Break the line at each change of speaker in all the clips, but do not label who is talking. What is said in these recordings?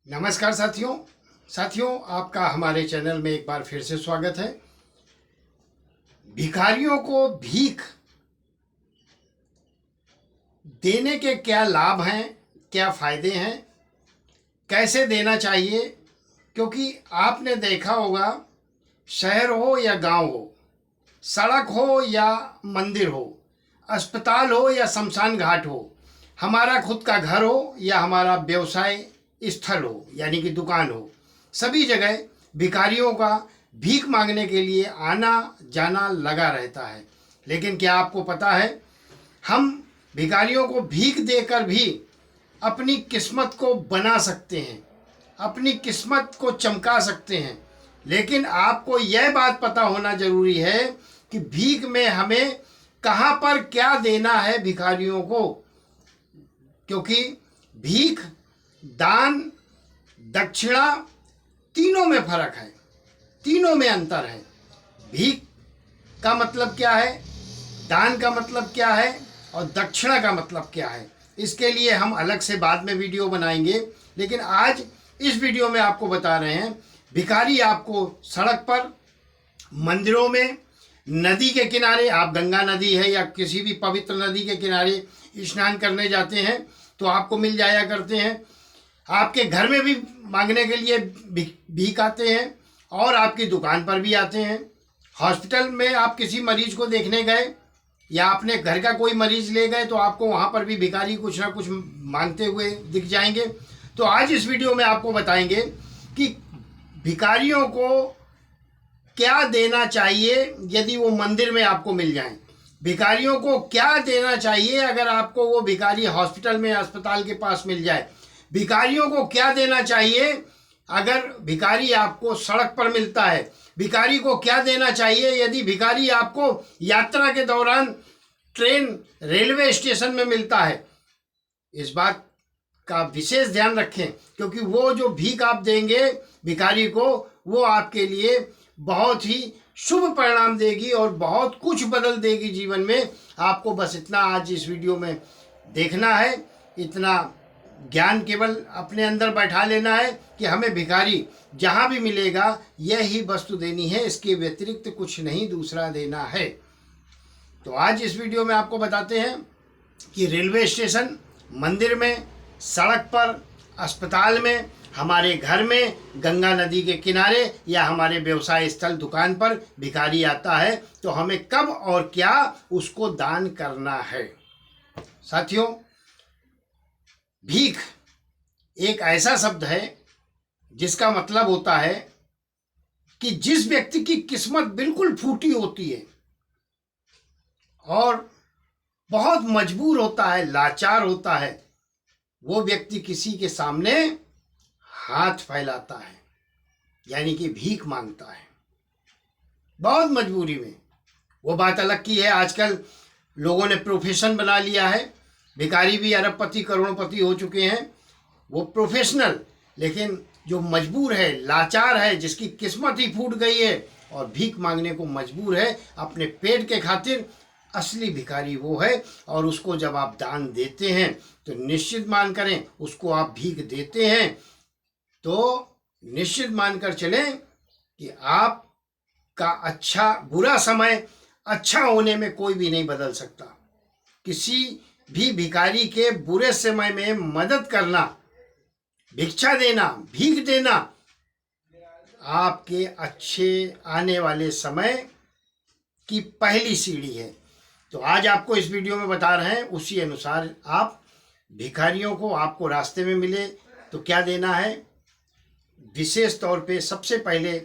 नमस्कार साथियों आपका हमारे चैनल में एक बार फिर से स्वागत है। भिखारियों को भीख देने के क्या लाभ हैं, क्या फ़ायदे हैं, कैसे देना चाहिए? क्योंकि आपने देखा होगा, शहर हो या गांव हो, सड़क हो या मंदिर हो, अस्पताल हो या शमशान घाट हो, हमारा खुद का घर हो या हमारा व्यवसाय स्थल हो यानी कि दुकान हो, सभी जगह भिखारियों का भीख मांगने के लिए आना जाना लगा रहता है। लेकिन क्या आपको पता है, हम भिखारियों को भीख देकर भी अपनी किस्मत को बना सकते हैं, अपनी किस्मत को चमका सकते हैं। लेकिन आपको यह बात पता होना जरूरी है कि भीख में हमें कहाँ पर क्या देना है भिखारियों को, क्योंकि भीख, दान, दक्षिणा, तीनों में फर्क है, तीनों में अंतर है। भीख का मतलब क्या है, दान का मतलब क्या है और दक्षिणा का मतलब क्या है, इसके लिए हम अलग से बाद में वीडियो बनाएंगे। लेकिन आज इस वीडियो में आपको बता रहे हैं, भिखारी आपको सड़क पर, मंदिरों में, नदी के किनारे, आप गंगा नदी है या किसी भी पवित्र नदी के किनारे स्नान करने जाते हैं तो आपको मिल जाया करते हैं। आपके घर में भी मांगने के लिए भीख आते हैं और आपकी दुकान पर भी आते हैं। हॉस्पिटल में आप किसी मरीज को देखने गए या अपने घर का कोई मरीज ले गए तो आपको वहाँ पर भी भिखारी कुछ ना कुछ मांगते हुए दिख जाएंगे। तो आज इस वीडियो में आपको बताएंगे कि भिखारियों को क्या देना चाहिए यदि वो मंदिर में आपको मिल जाएं, भिखारियों को क्या देना चाहिए अगर आपको वो भिखारी हॉस्पिटल में, अस्पताल के पास मिल जाए, भिखारियों को क्या देना चाहिए अगर भिखारी आपको सड़क पर मिलता है, भिखारी को क्या देना चाहिए यदि भिखारी आपको यात्रा के दौरान ट्रेन, रेलवे स्टेशन में मिलता है। इस बात का विशेष ध्यान रखें, क्योंकि वो जो भीख आप देंगे भिखारी को, वो आपके लिए बहुत ही शुभ परिणाम देगी और बहुत कुछ बदल देगी जीवन में। आपको बस इतना आज इस वीडियो में देखना है, इतना ज्ञान केवल अपने अंदर बैठा लेना है कि हमें भिखारी जहाँ भी मिलेगा यही वस्तु देनी है, इसके व्यतिरिक्त कुछ नहीं दूसरा देना है। तो आज इस वीडियो में आपको बताते हैं कि रेलवे स्टेशन, मंदिर में, सड़क पर, अस्पताल में, हमारे घर में, गंगा नदी के किनारे या हमारे व्यवसाय स्थल, दुकान पर भिखारी आता है तो हमें कब और क्या उसको दान करना है। साथियों, भीख एक ऐसा शब्द है जिसका मतलब होता है कि जिस व्यक्ति की किस्मत बिल्कुल फूटी होती है और बहुत मजबूर होता है, लाचार होता है, वो व्यक्ति किसी के सामने हाथ फैलाता है, यानी कि भीख मांगता है, बहुत मजबूरी में। वो बात अलग की है, आजकल लोगों ने प्रोफेशन बना लिया है, भिखारी भी अरबपति करोड़पति हो चुके हैं, वो प्रोफेशनल। लेकिन जो मजबूर है, लाचार है, जिसकी किस्मत ही फूट गई है और भीख मांगने को मजबूर है अपने पेट के खातिर, असली भिखारी वो है। और उसको जब आप दान देते हैं तो निश्चित मान करें, उसको आप भीख देते हैं तो निश्चित मानकर चलें कि आपका अच्छा बुरा समय अच्छा होने में कोई भी नहीं बदल सकता। किसी भी भिखारी के बुरे समय में मदद करना, भिक्षा देना, भीख देना आपके अच्छे आने वाले समय की पहली सीढ़ी है। तो आज आपको इस वीडियो में बता रहे हैं, उसी अनुसार आप भिखारियों को, आपको रास्ते में मिले तो क्या देना है। विशेष तौर पे सबसे पहले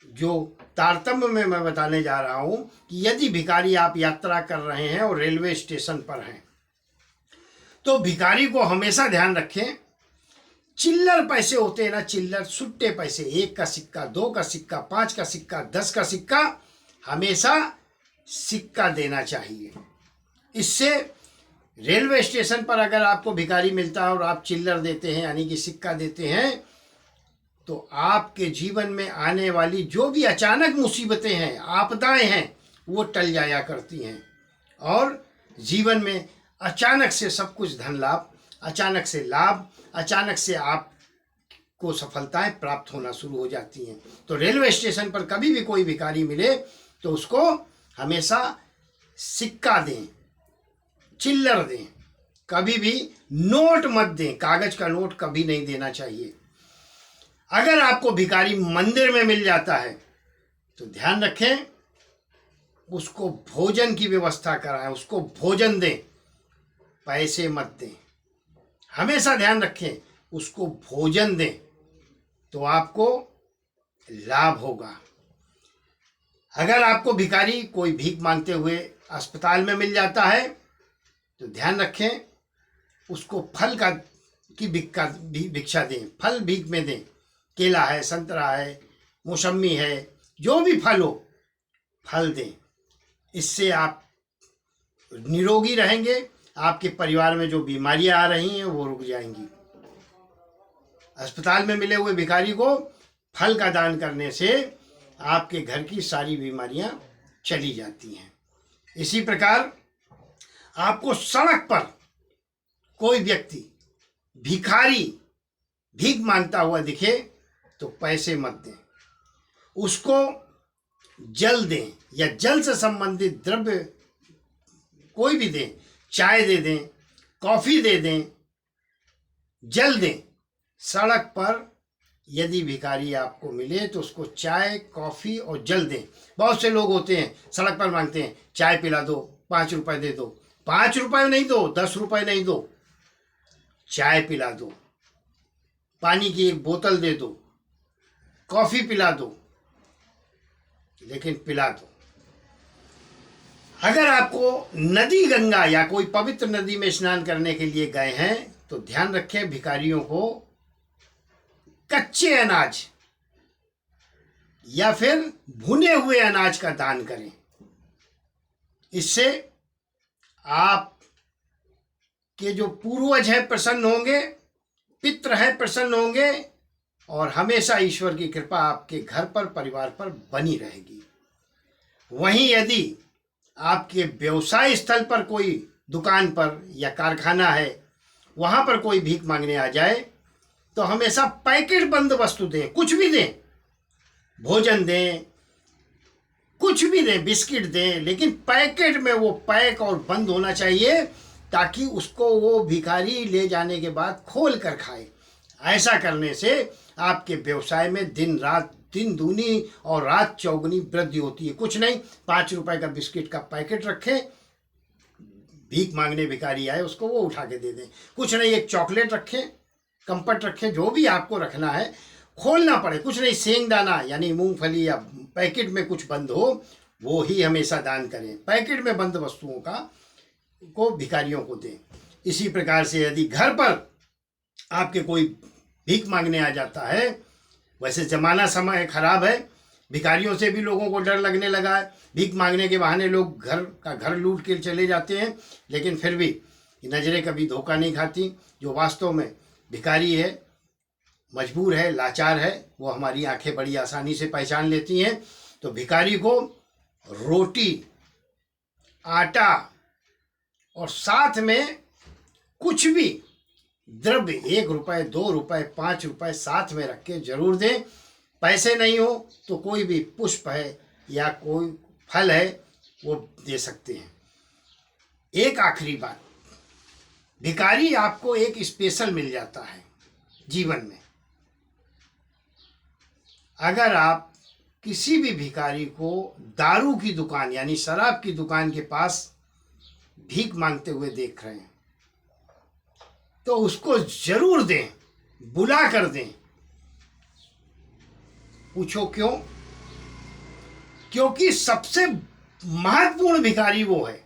जो तारतम्य में मैं बताने जा रहा हूं कि यदि भिखारी आप यात्रा कर रहे हैं और रेलवे स्टेशन पर हैं तो भिखारी को हमेशा ध्यान रखें, चिल्लर पैसे होते हैं ना, चिल्लर सुट्टे पैसे, 1 का सिक्का, 2 का सिक्का, 5 का सिक्का, 10 का सिक्का, हमेशा सिक्का देना चाहिए। इससे रेलवे स्टेशन पर अगर आपको भिखारी मिलता है और आप चिल्लर देते हैं यानी कि सिक्का देते हैं तो आपके जीवन में आने वाली जो भी अचानक मुसीबतें हैं, आपदाएं हैं, वो टल जाया करती हैं और जीवन में अचानक से सब कुछ धन लाभ, अचानक से लाभ, अचानक से आप को सफलताएं प्राप्त होना शुरू हो जाती हैं। तो रेलवे स्टेशन पर कभी भी कोई भिखारी मिले तो उसको हमेशा सिक्का दें, चिल्लर दें, कभी भी नोट मत दें। कागज का नोट कभी नहीं देना चाहिए। अगर आपको भिखारी मंदिर में मिल जाता है तो ध्यान रखें, उसको भोजन की व्यवस्था कराएं, उसको भोजन दें, पैसे मत दें। हमेशा ध्यान रखें, उसको भोजन दें तो आपको लाभ होगा। अगर आपको भिखारी कोई भीख मांगते हुए अस्पताल में मिल जाता है तो ध्यान रखें, उसको फल की भिक्षा दें, फल भीख में दें। केला है, संतरा है, मौसम्मी है, जो भी फल हो, फल दें। इससे आप निरोगी रहेंगे, आपके परिवार में जो बीमारियां आ रही हैं वो रुक जाएंगी। अस्पताल में मिले हुए भिखारी को फल का दान करने से आपके घर की सारी बीमारियां चली जाती हैं। इसी प्रकार आपको सड़क पर कोई व्यक्ति भिखारी भीख मांगता हुआ दिखे तो पैसे मत दें, उसको जल दें या जल से संबंधित द्रव्य कोई भी दें, चाय दे दें, कॉफ़ी दे दें, जल दें। सड़क पर यदि भिखारी आपको मिले तो उसको चाय, कॉफ़ी और जल दें। बहुत से लोग होते हैं सड़क पर मांगते हैं, चाय पिला दो, 5 रुपए दे दो। 5 रुपए नहीं दो, 10 रुपए नहीं दो, चाय पिला दो, पानी की एक बोतल दे दो, कॉफ़ी पिला दो, लेकिन पिला दो। अगर आपको नदी, गंगा या कोई पवित्र नदी में स्नान करने के लिए गए हैं तो ध्यान रखें, भिखारियों को कच्चे अनाज या फिर भुने हुए अनाज का दान करें। इससे आप के जो पूर्वज हैं प्रसन्न होंगे, पितृ हैं प्रसन्न होंगे और हमेशा ईश्वर की कृपा आपके घर पर, परिवार पर बनी रहेगी। वहीं यदि आपके व्यवसाय स्थल पर कोई दुकान पर या कारखाना है, वहां पर कोई भीख मांगने आ जाए तो हमेशा पैकेट बंद वस्तु दें, कुछ भी दें, भोजन दें, कुछ भी दें, बिस्किट दें, लेकिन पैकेट में वो पैक और बंद होना चाहिए ताकि उसको वो भिखारी ले जाने के बाद खोल कर खाए। ऐसा करने से आपके व्यवसाय में दिन दूनी और रात चौगुनी वृद्धि होती है। कुछ नहीं, 5 रुपए का बिस्किट का पैकेट रखें, भीख मांगने भिखारी आए उसको वो उठा के दे दें। कुछ नहीं, एक चॉकलेट रखें, कंपट रखें, जो भी आपको रखना है, खोलना पड़े। कुछ नहीं, सेंगदाना यानी मूंगफली या पैकेट में कुछ बंद हो वो ही हमेशा दान करें। पैकेट में बंद वस्तुओं को भिखारियों को दें। इसी प्रकार से यदि घर पर आपके कोई भीख मांगने आ जाता है, वैसे ज़माना समय खराब है, भिखारियों से भी लोगों को डर लगने लगा है। भीख मांगने के बहाने लोग घर लूट के चले जाते हैं, लेकिन फिर भी नज़रें कभी धोखा नहीं खाती। जो वास्तव में भिखारी है, मजबूर है, लाचार है, वो हमारी आंखें बड़ी आसानी से पहचान लेती हैं। तो भिखारी को रोटी, आटा और साथ में कुछ भी द्रव्य, 1 रुपए, 2 रुपए, 5 रुपए साथ में रख के जरूर दें। पैसे नहीं हो तो कोई भी पुष्प है या कोई फल है वो दे सकते हैं। एक आखिरी बात, भिखारी आपको एक स्पेशल मिल जाता है जीवन में। अगर आप किसी भी भिखारी को दारू की दुकान यानी शराब की दुकान के पास भीख मांगते हुए देख रहे हैं तो उसको जरूर दें, बुला कर दें। पूछो क्यों? क्योंकि सबसे महत्वपूर्ण भिखारी वो है।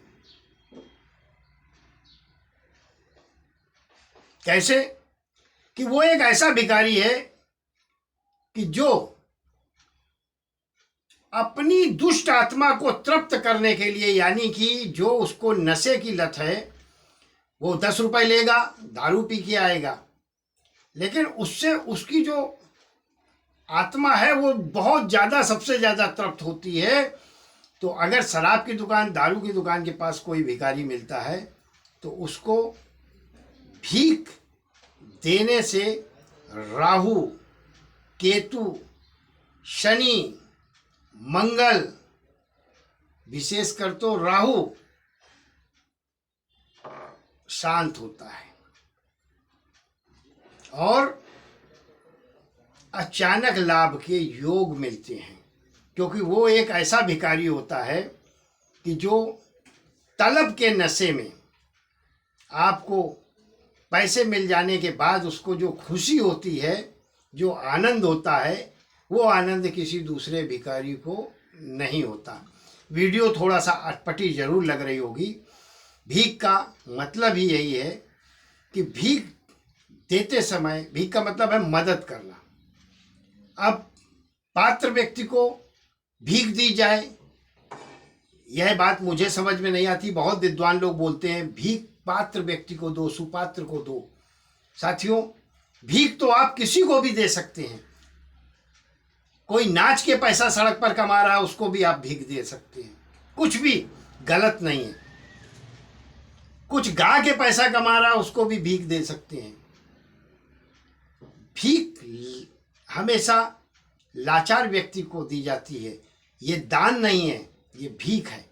कैसे? कि वो एक ऐसा भिखारी है कि जो अपनी दुष्ट आत्मा को तृप्त करने के लिए, यानी कि जो उसको नशे की लत है, वो 10 रुपए लेगा, दारू पी के आएगा, लेकिन उससे उसकी जो आत्मा है वो बहुत ज़्यादा, सबसे ज़्यादा तृप्त होती है। तो अगर शराब की दुकान, दारू की दुकान के पास कोई भिखारी मिलता है तो उसको भीख देने से राहु, केतु, शनि, मंगल, विशेषकर तो राहु शांत होता है और अचानक लाभ के योग मिलते हैं, क्योंकि वो एक ऐसा भिखारी होता है कि जो तलब के नशे में आपको पैसे मिल जाने के बाद उसको जो खुशी होती है, जो आनंद होता है, वो आनंद किसी दूसरे भिखारी को नहीं होता। वीडियो थोड़ा सा अटपटी जरूर लग रही होगी। भीख का मतलब ही यही है कि भीख देते समय, भीख का मतलब है मदद करना। अब पात्र व्यक्ति को भीख दी जाए, यह बात मुझे समझ में नहीं आती। बहुत विद्वान लोग बोलते हैं भीख पात्र व्यक्ति को दो, सुपात्र को दो। साथियों, भीख तो आप किसी को भी दे सकते हैं। कोई नाच के पैसा सड़क पर कमा रहा है, उसको भी आप भीख दे सकते हैं, कुछ भी गलत नहीं है। कुछ गा के पैसा कमा रहा है, उसको भी भीख दे सकते हैं। भीख हमेशा लाचार व्यक्ति को दी जाती है। ये दान नहीं है, ये भीख है।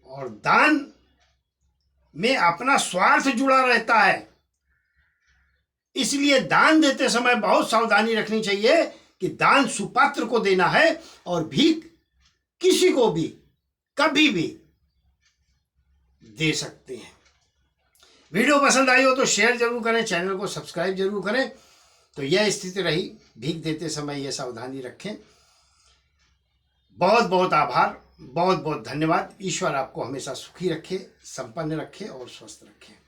और दान में अपना स्वार्थ जुड़ा रहता है, इसलिए दान देते समय बहुत सावधानी रखनी चाहिए कि दान सुपात्र को देना है और भीख किसी को भी कभी भी दे सकते हैं। वीडियो पसंद आई हो तो शेयर जरूर करें, चैनल को सब्सक्राइब जरूर करें। तो यह स्थिति रही, भीख देते समय यह सावधानी रखें। बहुत बहुत आभार, बहुत बहुत धन्यवाद। ईश्वर आपको हमेशा सुखी रखे, संपन्न रखे और स्वस्थ रखे।